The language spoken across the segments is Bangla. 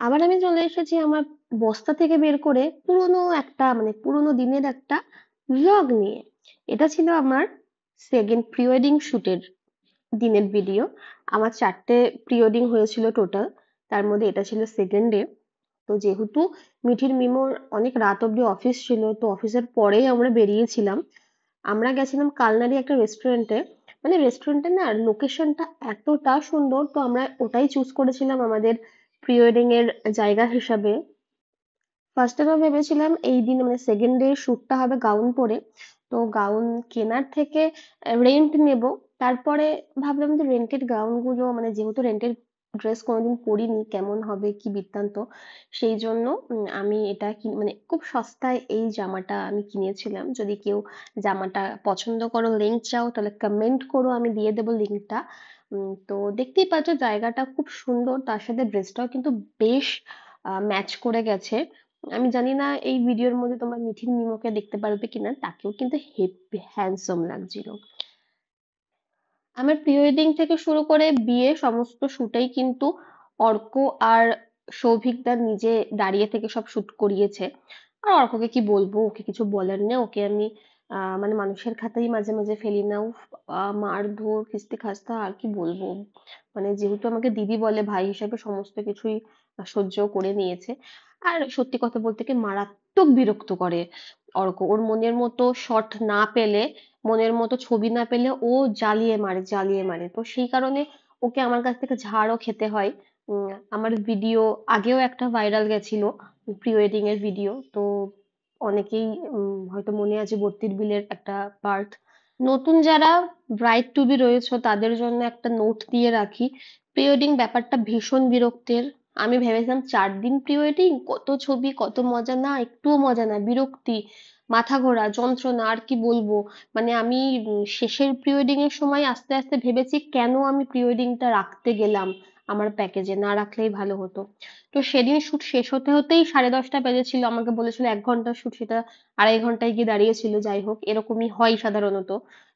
আবার আমি চলে এসেছি আমার বস্তা থেকে বের করে পুরোনো একটা পুরোনো দিনের একটা ভ্লগ নিয়ে। এটা ছিল আমার সেকেন্ড প্রি ওয়েডিং শুটের দিনের ভিডিও। আমার 4টে প্রি ওয়েডিং হয়েছিল টোটাল, তার মধ্যে এটা ছিল সেকেন্ড ডে। তো যেহেতু মিঠির মিমোর অনেক রাত অব্দি অফিস ছিল, তো অফিসের পরেই আমরা বেরিয়েছিলাম। আমরা গেছিলাম কালনারি একটা রেস্টুরেন্টে। রেস্টুরেন্টে না লোকেশনটা এতটা সুন্দর, তো আমরা ওটাই চুজ করেছিলাম আমাদের প্রি ওয়েডিং এর জায়গা হিসাবে। ফার্স্টে তো ভেবেছিলাম এই দিন সেকেন্ড ডে শ্যুটটা হবে গাউন পরে। তো গাউন কেনার থেকে রেন্ট নেব। তারপরে ভাবলাম যে রেন্টেড গাউন গুলো যেহেতু রেন্টের ড্রেস কোনোদিন পরিনি, কেমন হবে কি বৃত্তান্ত। সেই জন্য আমি এটা খুব সস্তায় এই জামাটা আমি কিনেছিলাম। যদি কেউ জামাটা পছন্দ করো, লিঙ্ক চাও, তাহলে কমেন্ট করো, আমি দিয়ে দেবো লিঙ্কটা। তো দেখতেই পাচ্ছ জায়গাটা খুব সুন্দর, তার সাথে ড্রেসটাও কিন্তু বেশ ম্যাচ করে গেছে। আমি জানি না এই ভিডিওর মধ্যে তোমরা মিঠির মিমোকে দেখতে পারবে কিনা, তাকেও কিন্তু হেব্বি হ্যান্ডসাম লাগছিল। আমার প্রি ওয়েডিং থেকে শুরু করে বিয়ে সমস্ত শুটেই কিন্তু অর্ক আর সৌভিকদা নিজে দাঁড়িয়ে থেকে সব শুট করিয়েছে। আর অর্ককে কি বলবো, ওকে কিছু বলার নেই। ওকে আমি মানুষের খাতাই মাঝে মাঝে ফেলি না। উফ, মারধর কিস্তি খাস্তা আর কি বলবো। যেহেতু আমাকে দিদি বলে, ভাই হিসেবে সমস্ত কিছুই সহ্য করে নিয়েছে। আর সত্যি কথা বলতে কি মারাত্মক বিরক্ত করে অর্ক। ওর মনের মতো শট না পেলে, মনের মতো ছবি না পেলে ও জ্বালিয়ে মারে, জ্বালিয়ে মারে। তো সেই কারণে ওকে আমার কাছ থেকে ঝাড়ও খেতে হয়। আমার ভিডিও আগেও একটা ভাইরাল গেছিল, প্রি ওয়েডিং এর ভিডিও। তো অনেকেই হয়তো মনে আছে বর্তির বিলের একটা পার্ট। নতুন যারা ব্রাইড টু বি রয়েছে তাদের জন্য একটা নোট দিয়ে রাখি, প্রি ওয়েডিং ব্যাপারটা ভীষণ বিরক্তের। আমি ভেবেছিলাম 4 দিন প্রি ওয়েডিং, কত ছবি কত মজা, না একটুও মজা না, বিরক্তি, মাথা ঘোরা, যন্ত্রণা, আর কি বলবো। আমি শেষের প্রি ওয়েডিং এর সময় আস্তে আস্তে ভেবেছি কেন আমি প্রি ওয়েডিংটা রাখতে গেলাম আমার প্যাকেজে, না রাখলেই ভালো হতো। তো সেদিন শুট শেষ হতে হতেই 10:30 বেজেছিল। আমাকে বলেছিল 1 ঘন্টার শুট, সেটা 2.5 ঘন্টায় গিয়ে দাঁড়িয়েছিল। যাই হোক, এরকমই হয় সাধারণত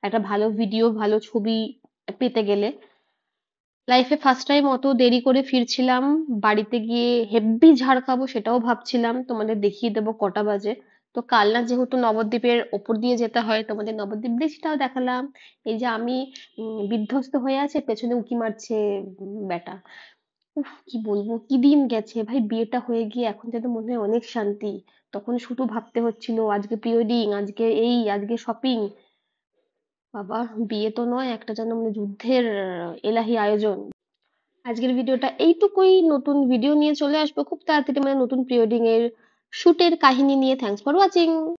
একটা ভালো ভিডিও ভালো ছবি পেতে গেলে। লাইফে ফার্স্ট টাইম অত দেরি করে ফিরছিলাম। বাড়িতে গিয়ে হেব্বি ঝাড় খাবো সেটাও ভাবছিলাম, তোমাদের দেখিয়ে দেবো কটা বাজে। তো কালনা যেহেতু নবদ্বীপের ওপর দিয়ে যেতে হয়, তোমাদের নবদ্বীপ ব্রিজটাও দেখালাম। এই যে আমি বিধ্বস্ত হয়ে আছে, পেছনে উঁকি মারছে বেটা। উফ, কি বলবো, কি দিন গেছে ভাই। বিয়েটা হয়ে গিয়ে এখন যেন মনে হয় অনেক শান্তি। তখন শুধু ভাবতে হচ্ছিল আজকে প্রি ওয়েডিং, আজকে এই, আজকে শপিং। বাবা, বিয়ে তো নয়, একটা যেন যুদ্ধের এলাহি আয়োজন। আজকের ভিডিওটা এইটুকুই। নতুন ভিডিও নিয়ে চলে আসবো খুব তাড়াতাড়ি, নতুন প্রি ওয়েডিং এর শুটের কাহিনী নিয়ে। Thanks for watching.